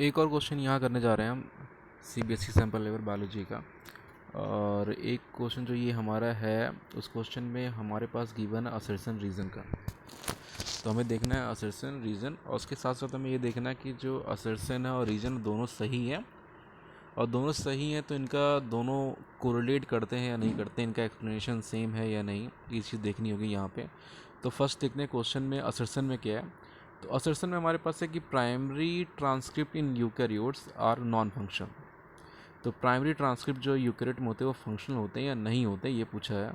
एक और क्वेश्चन यहाँ करने जा रहे हैं हम सीबीएसई सैम्पल पेपर बायोलॉजी का। और एक क्वेश्चन जो ये हमारा है, उस क्वेश्चन में हमारे पास गिवन है असर्शन रीज़न का। तो हमें देखना है असर्शन रीज़न, और उसके साथ साथ हमें ये देखना है कि जो असर्शन है और रीज़न दोनों सही हैं, और दोनों सही हैं तो इनका दोनों कोरिलेट करते हैं या नहीं करते, इनका एक्सप्लेनेशन सेम है या नहीं, ये चीज़ देखनी होगी यहाँ पे। तो फर्स्ट देखते हैं क्वेश्चन में असर्शन में क्या है। तो असर्शन में हमारे पास है कि primary transcript in eukaryotes are non functional. तो प्राइमरी ट्रांसक्रिप्ट जो यूकैरियोट में होते हैं वो फंक्शनल होते हैं या नहीं होते, ये पूछा है।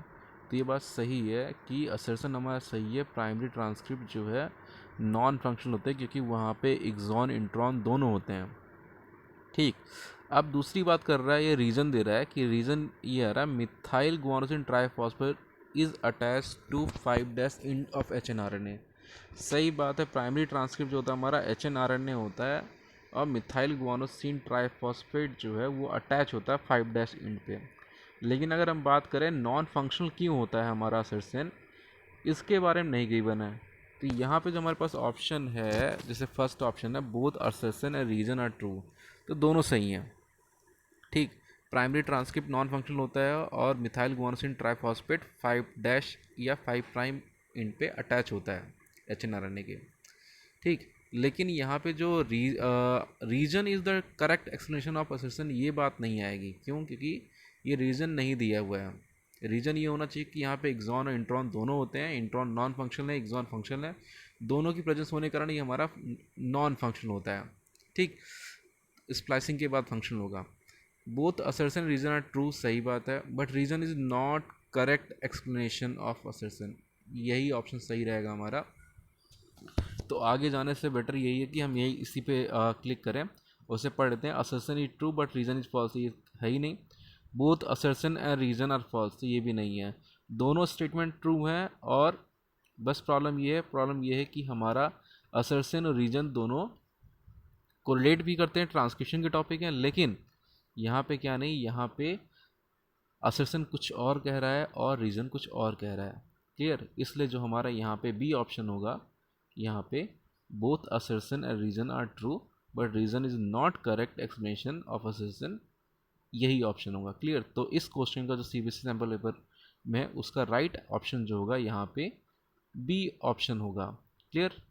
तो ये बात सही है कि असर्शन हमारा सही है, प्राइमरी ट्रांसक्रिप्ट जो है नॉन फंक्शनल होते हैं, क्योंकि वहाँ पे एक्सॉन इंट्रॉन दोनों होते हैं। ठीक। अब दूसरी बात कर रहा है, ये रीज़न दे रहा है कि रीज़न ये आ रहा है methyl guanosine triphosphate is attach to 5' end of HNRNA। सही बात है, प्राइमरी ट्रांसक्रिप्ट जो होता है हमारा HNRNA होता है, और मिथाइल गुआनोसिन ट्राइफॉस्फेट जो है वो अटैच होता है 5' एंड पे। लेकिन अगर हम बात करें नॉन फंक्शनल क्यों होता है हमारा सर्सन, इसके बारे में नहीं गिवन है। तो यहाँ पे जो हमारे पास ऑप्शन है, जैसे फर्स्ट ऑप्शन है both assertion and reason are true, तो दोनों सही हैं। ठीक। प्राइमरी ट्रांसक्रिप्ट नॉन फंक्शनल होता है और मिथाइल गुआनोसिन ट्राइफॉस्फेट 5' या 5' इन पे अटैच होता है HNRNA के। ठीक। लेकिन यहाँ पे जो reason is the correct explanation of assertion, ये बात नहीं आएगी। क्यों? क्योंकि ये रीजन नहीं दिया हुआ है। रीजन ये होना चाहिए कि यहाँ पे एक्सॉन और इंट्रॉन दोनों होते हैं, इंट्रॉन नॉन फंक्शनल है, एक्सॉन फंक्शनल है, दोनों की प्रेजेंस होने के कारण ये हमारा नॉन फंक्शनल होता है। ठीक। स्प्लाइसिंग के बाद फंक्शनल होगा। Both assertion reason are true, सही बात है, but reason is not correct explanation of assertion. यही ऑप्शन सही रहेगा हमारा। तो आगे जाने से बेटर यही है कि हम यही इसी पे क्लिक करें, उसे पढ़ लेते हैं। Assertion is true but reason is false, ये है ही नहीं। Both assertion and reason are false, तो ये भी नहीं है। दोनों स्टेटमेंट ट्रू हैं, और बस प्रॉब्लम ये है कि हमारा असर्शन और रीजन दोनों कोरिलेट भी करते हैं, ट्रांसक्रिप्शन के टॉपिक हैं, लेकिन यहाँ पे क्या नहीं, यहाँ पे असर्शन कुछ और कह रहा है और रीज़न कुछ और कह रहा है। क्लियर? इसलिए जो हमारा यहाँ पे बी ऑप्शन होगा, यहाँ पे both assertion and reason are true but reason is not correct explanation of assertion, यही ऑप्शन होगा। क्लियर? तो इस क्वेश्चन का जो CBSE सैम्पल पेपर में उसका राइट ऑप्शन जो होगा यहाँ पे बी ऑप्शन होगा। क्लियर?